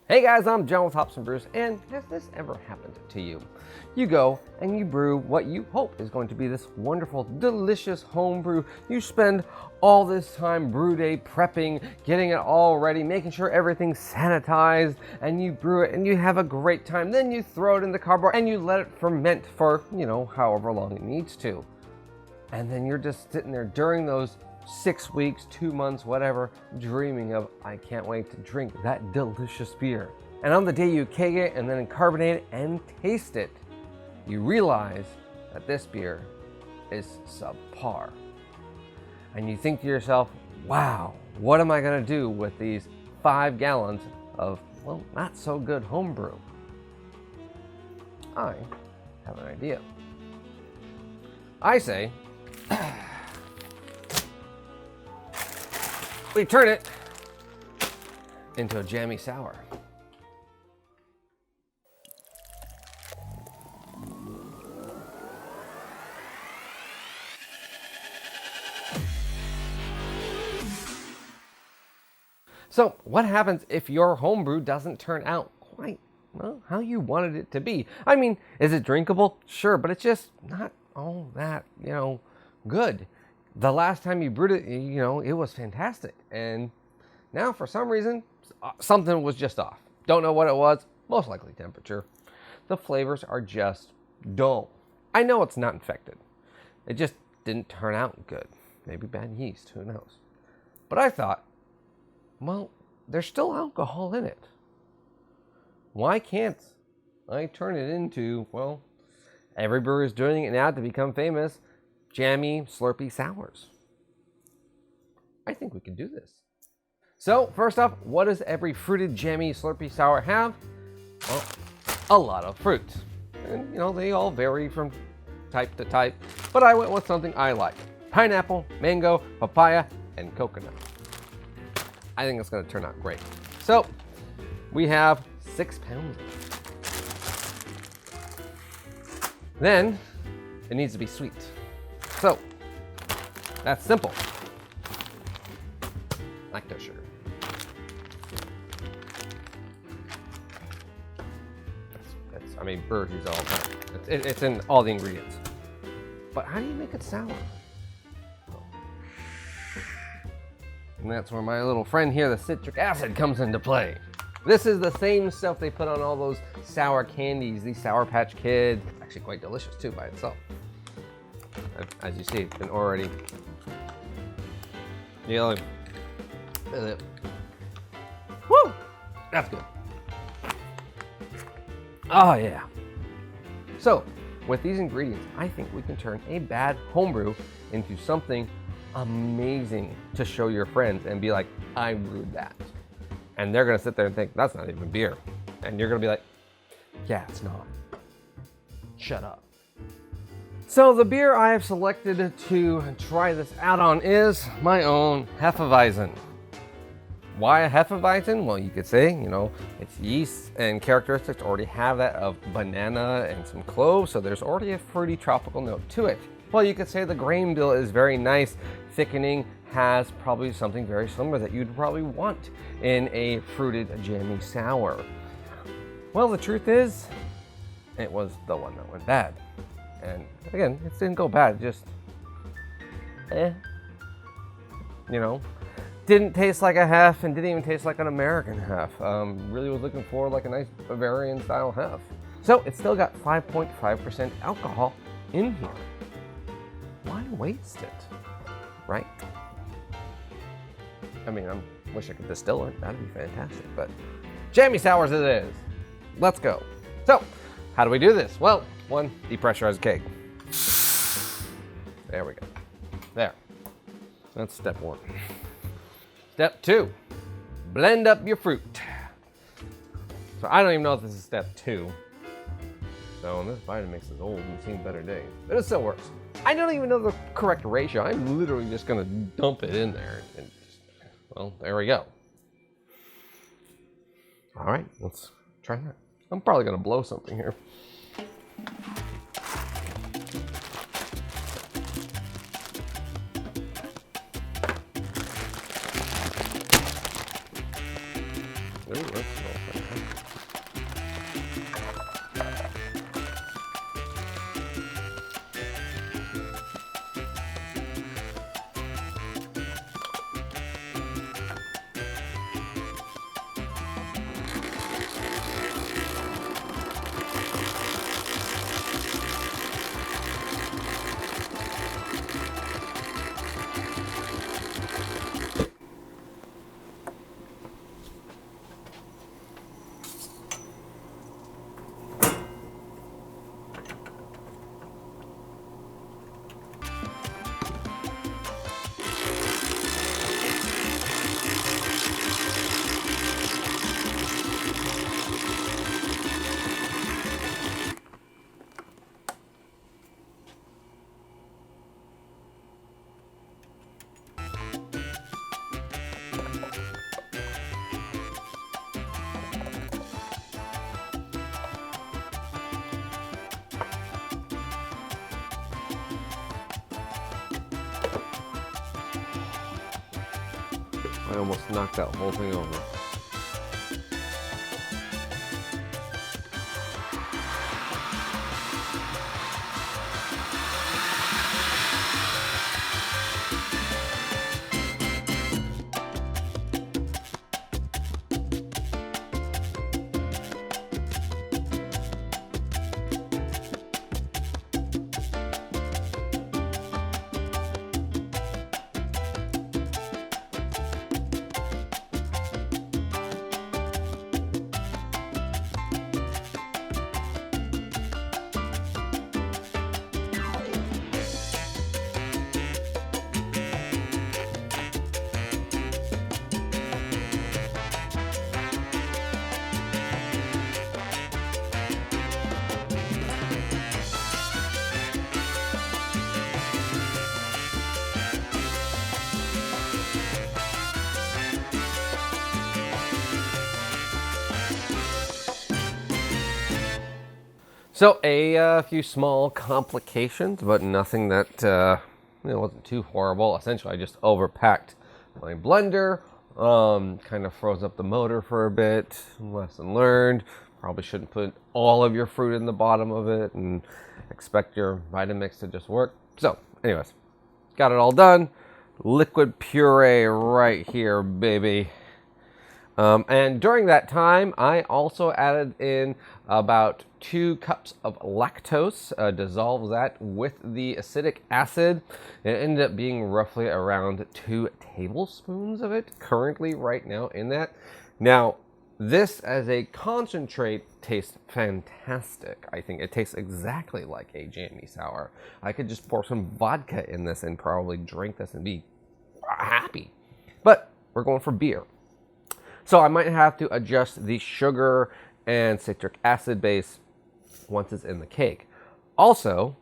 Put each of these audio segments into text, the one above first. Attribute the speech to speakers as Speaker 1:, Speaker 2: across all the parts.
Speaker 1: Hey guys, I'm John with Hops and Brews, and has this ever happened to you? You go and you brew what you hope is going to be this wonderful, delicious home brew. You spend all this time brew day prepping, getting it all ready, making sure everything's sanitized, and you brew it and you have a great time. Then you throw it in the cardboard and you let it ferment for, however long it needs to. And then you're just sitting there during those 6 weeks, 2 months, whatever, dreaming of, I can't wait to drink that delicious beer. And on the day you keg it and then carbonate it and taste it, you realize that this beer is subpar. And you think to yourself, wow, what am I gonna do with these 5 gallons of, well, not so good homebrew? I have an idea. I say, we turn it into a jammy sour. So what happens if your homebrew doesn't turn out quite, well, how you wanted it to be? I mean, is it drinkable? Sure, but it's just not all that, good. The last time you brewed it, it was fantastic. And now for some reason, something was just off. Don't know what it was, most likely temperature. The flavors are just dull. I know it's not infected. It just didn't turn out good. Maybe bad yeast, who knows? But I thought, well, there's still alcohol in it. Why can't I turn it into, well, every brewer is doing it now to become famous, jammy, slurpy sours? I think we can do this. So first up, what does every fruited, jammy, slurpy sour have? Well, a lot of fruit. And they all vary from type to type, but I went with something I like. Pineapple, mango, papaya, and coconut. I think it's gonna turn out great. So we have 6 pounds. Then it needs to be sweet. So that's simple. Lactose sugar. Brewers use it all the time. It's in all the ingredients. But how do you make it sour? And that's where my little friend here, the citric acid, comes into play. This is the same stuff they put on all those sour candies, these Sour Patch Kids. Actually quite delicious too by itself. As you see, it's been already yellow. Woo! That's good. Oh yeah. So, with these ingredients, I think we can turn a bad homebrew into something amazing to show your friends and be like, I brewed that. And they're gonna sit there and think, that's not even beer. And you're gonna be like, yeah, it's not. Shut up. So the beer I have selected to try this out on is my own Hefeweizen. Why a Hefeweizen? Well, you could say, its yeast and characteristics already have that of banana and some cloves, so there's already a fruity tropical note to it. Well, you could say the grain bill is very nice, thickening, has probably something very similar that you'd probably want in a fruited jammy sour. Well, the truth is, it was the one that went bad. And again, it didn't go bad, just, didn't taste like a Hef and didn't even taste like an American Hef. Really was looking for like a nice Bavarian style Hef. So it's still got 5.5% alcohol in here. Why waste it, right? I wish I could distill it, that'd be fantastic, but jammy sours it is. Let's go. So, how do we do this? Well, 1, depressurize keg. There we go. There. That's step 1. Step 2, blend up your fruit. So I don't even know if this is step 2. So this Vitamix is old and seen better days, but it still works. I don't even know the correct ratio. I'm literally just gonna dump it in there and just, well, there we go. All right, let's try that. I'm probably gonna blow something here. Ooh, that's so fantastic. I almost knocked that whole thing over. So a few small complications, but nothing that wasn't too horrible. Essentially, I just overpacked my blender, kind of froze up the motor for a bit. Lesson learned. Probably shouldn't put all of your fruit in the bottom of it and expect your Vitamix to just work. So, anyways, got it all done. Liquid puree right here, baby. And during that time, I also added in about 2 cups of lactose, dissolved that with the acidic acid. It ended up being roughly around 2 tablespoons of it currently right now in that. Now, this as a concentrate tastes fantastic. I think it tastes exactly like a jammy sour. I could just pour some vodka in this and probably drink this and be happy. But we're going for beer. So I might have to adjust the sugar and citric acid base once it's in the cake. Also,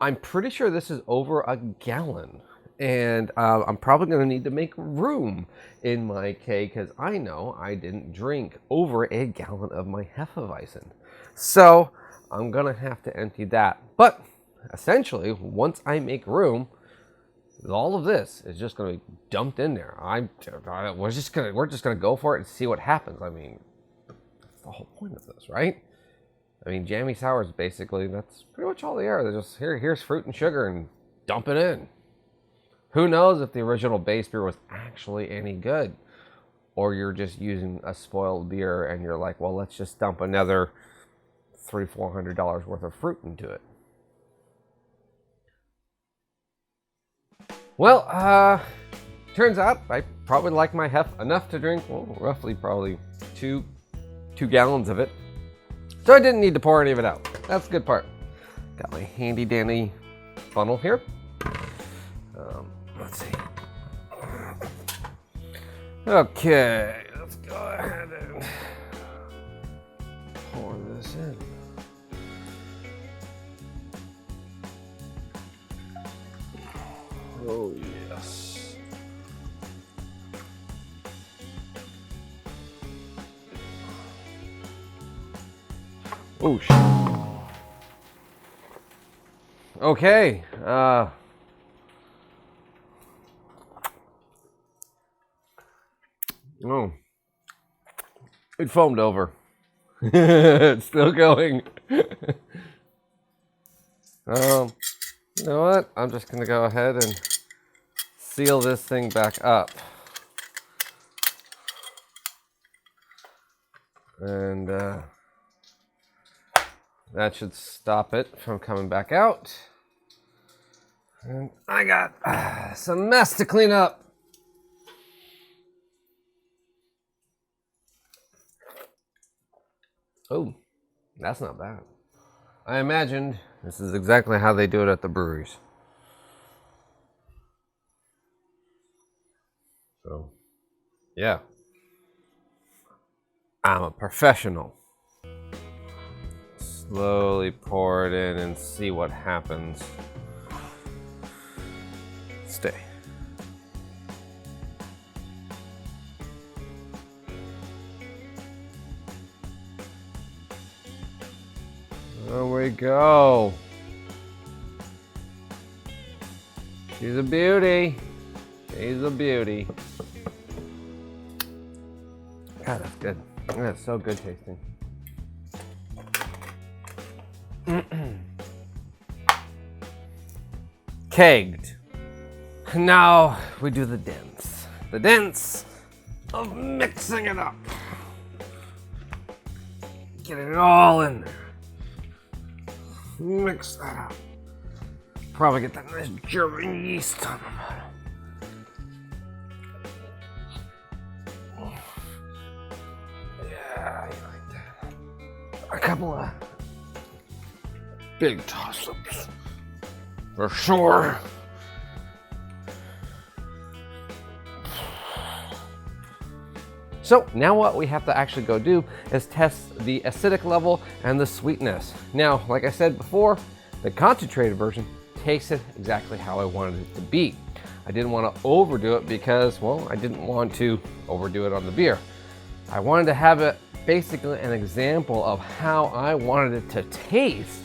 Speaker 1: I'm pretty sure this is over a gallon. And I'm probably going to need to make room in my cake because I know I didn't drink over a gallon of my Hefeweizen. So I'm going to have to empty that. But essentially, once I make room, all of this is just going to be dumped in there. We're just gonna go for it and see what happens. I mean, that's the whole point of this, right? I mean, jammy sours basically, that's pretty much all they are. They're just here's fruit and sugar and dump it in. Who knows if the original base beer was actually any good, or you're just using a spoiled beer and you're like, well, let's just dump another $300-400 worth of fruit into it. Well, turns out I probably like my Hef enough to drink, well, roughly probably two gallons of it. So I didn't need to pour any of it out. That's the good part. Got my handy dandy funnel here. Let's see. Okay, let's go ahead and pour this in. Oh, yes. Oh, shit. Okay. Oh. It foamed over. It's still going. You know what? I'm just going to go ahead and seal this thing back up. And that should stop it from coming back out. And I got some mess to clean up. Oh, that's not bad. I imagined this is exactly how they do it at the breweries. So, yeah. I'm a professional. Slowly pour it in and see what happens. Stay. There we go. She's a beauty. She's a beauty. God, that's good. That's so good tasting. Kegged. Now we do the dance. The dance of mixing it up. Getting it all in there. Mix that up. Probably get that nice German yeast on the bottom. Yeah, you like that. A couple of big toss-ups. For sure. So now what we have to actually go do is test the acidic level and the sweetness. Now, like I said before, the concentrated version tasted exactly how I wanted it to be. I didn't want to overdo it because, well, I didn't want to overdo it on the beer. I wanted to have it basically an example of how I wanted it to taste,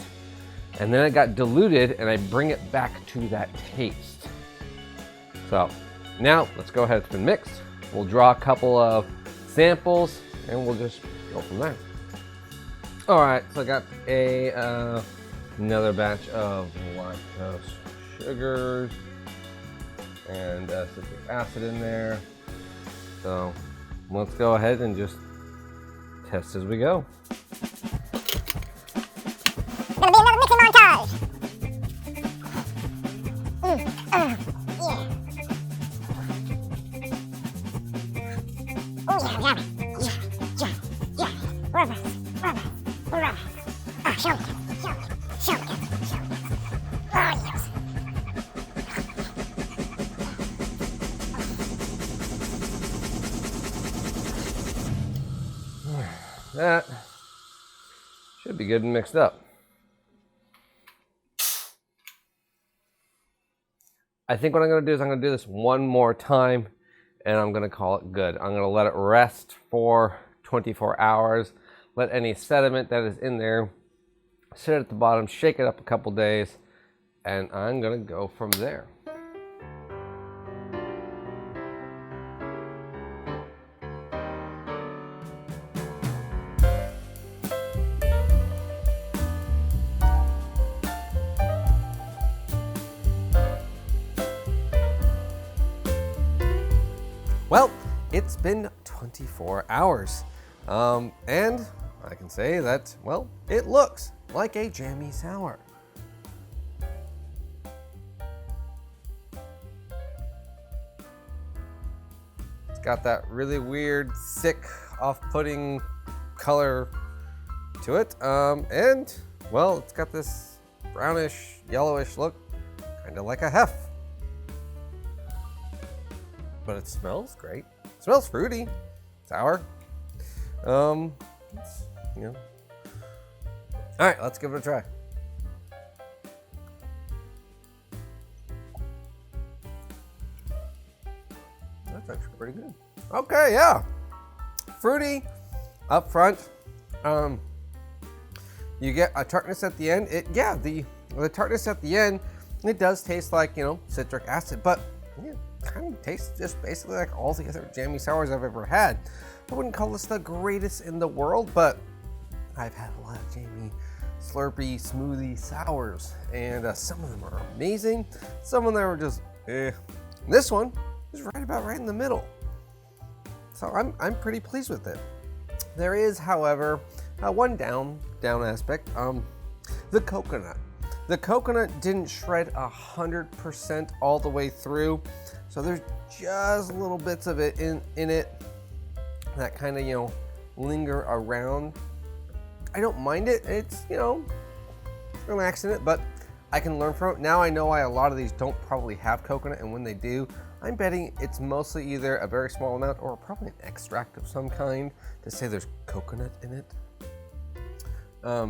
Speaker 1: and then it got diluted and I bring it back to that taste. So now let's go ahead, it's been mixed. We'll draw a couple of samples and we'll just go from there. All right, so I got another batch of lactose sugars and citric acid in there. So let's go ahead and just test as we go.
Speaker 2: Gonna be another mixing montage. Yeah. Oh yeah, love it. Yeah. Rubber. Ah, show me. Oh yes.
Speaker 1: That should be good and mixed up. I think what I'm going to do is I'm going to do this one more time and I'm going to call it good. I'm going to let it rest for 24 hours, let any sediment that is in there sit at the bottom, shake it up a couple days, and I'm going to go from there. Well, it's been 24 hours, and I can say that, well, it looks like a jammy sour. It's got that really weird, thick, off-putting color to it, and, well, it's got this brownish, yellowish look, kind of like a hef. But it smells great. It smells fruity, sour. All right, let's give it a try. That's actually pretty good. Okay, yeah. Fruity up front. You get a tartness at the end. The tartness at the end, it does taste like, citric acid, but yeah, kind of tastes just basically like all the other jammy sours I've ever had. I wouldn't call this the greatest in the world, but I've had a lot of jammy, slurpy, smoothie sours, and some of them are amazing. Some of them are just eh. This one is right in the middle. So I'm pretty pleased with it. There is, however, one down aspect. The coconut. The coconut didn't shred 100% all the way through, so there's just little bits of it in it that kind of linger around. I don't mind it. It's relaxing it, but I can learn from it. Now I know why a lot of these don't probably have coconut, and when they do, I'm betting it's mostly either a very small amount or probably an extract of some kind to say there's coconut in it.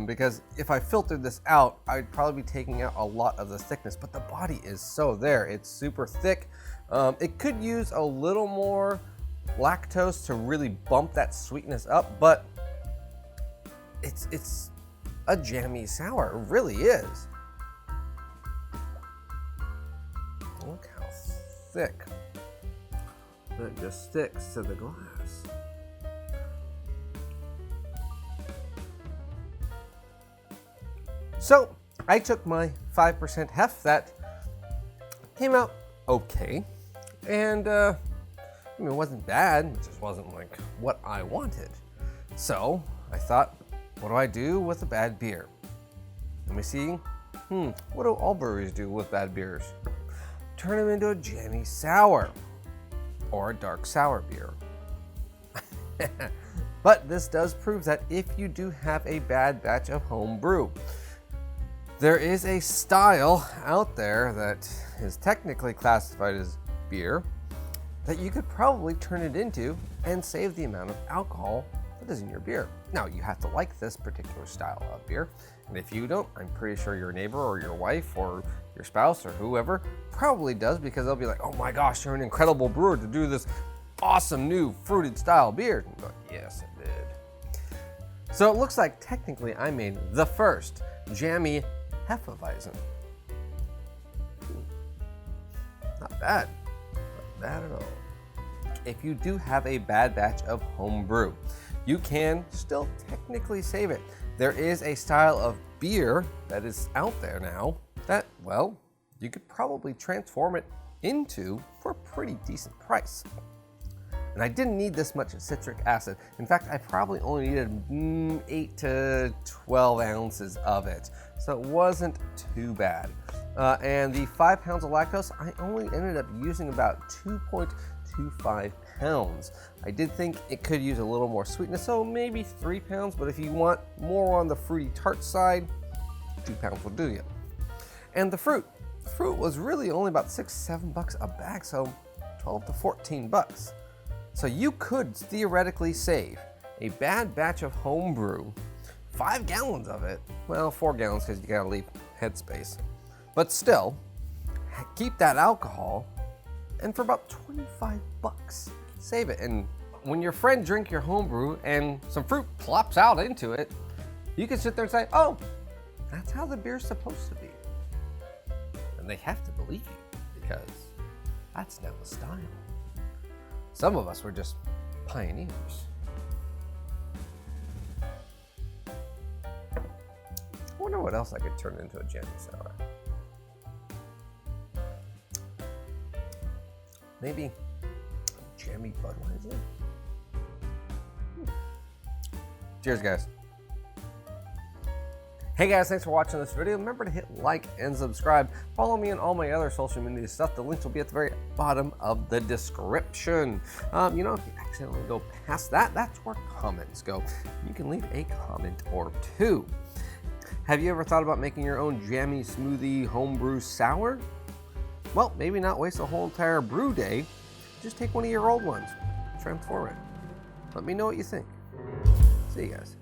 Speaker 1: Because if I filtered this out, I'd probably be taking out a lot of the thickness, but the body is so there. It's super thick. It could use a little more lactose to really bump that sweetness up, but it's a jammy sour. It really is. Look how thick. It just sticks to the glass. So I took my 5% hef that came out okay. And I mean, it wasn't bad, it just wasn't like what I wanted. So I thought, what do I do with a bad beer? Let me see. What do all breweries do with bad beers? Turn them into a jammy sour or a dark sour beer. But this does prove that if you do have a bad batch of homebrew, there is a style out there that is technically classified as beer that you could probably turn it into and save the amount of alcohol that is in your beer. Now, you have to like this particular style of beer, and if you don't, I'm pretty sure your neighbor or your wife or your spouse or whoever probably does, because they'll be like, oh my gosh, you're an incredible brewer to do this awesome new fruited style beer. And I'm like, yes, I did. So it looks like technically I made the first jammy Hefeweizen. Not bad. Not bad at all. If you do have a bad batch of homebrew, you can still technically save it. There is a style of beer that is out there now that, well, you could probably transform it into for a pretty decent price. And I didn't need this much citric acid. In fact, I probably only needed 8 to 12 ounces of it. So it wasn't too bad. And the 5 pounds of lactose, I only ended up using about 2.25 pounds. I did think it could use a little more sweetness, so maybe 3 pounds, but if you want more on the fruity tart side, 2 pounds will do you. And the fruit was really only about $6-7 a bag, so 12 to 14 bucks. So you could theoretically save a bad batch of homebrew, 5 gallons of it, well, 4 gallons because you gotta leave headspace, but still, keep that alcohol, and for about 25 bucks, save it. And when your friend drink your homebrew and some fruit plops out into it, you can sit there and say, oh, that's how the beer's supposed to be. And they have to believe you, because that's now the style. Some of us were just pioneers. I wonder what else I could turn into a jammy sour. Maybe jammy Budweiser? Cheers, guys. Hey guys, thanks for watching this video. Remember to hit like and subscribe. Follow me on all my other social media stuff. The links will be at the very bottom of the description. If you accidentally go past that, that's where comments go. You can leave a comment or two. Have you ever thought about making your own jammy smoothie homebrew sour? Well, maybe not waste a whole entire brew day. Just take one of your old ones, transform it. Let me know what you think. See you guys.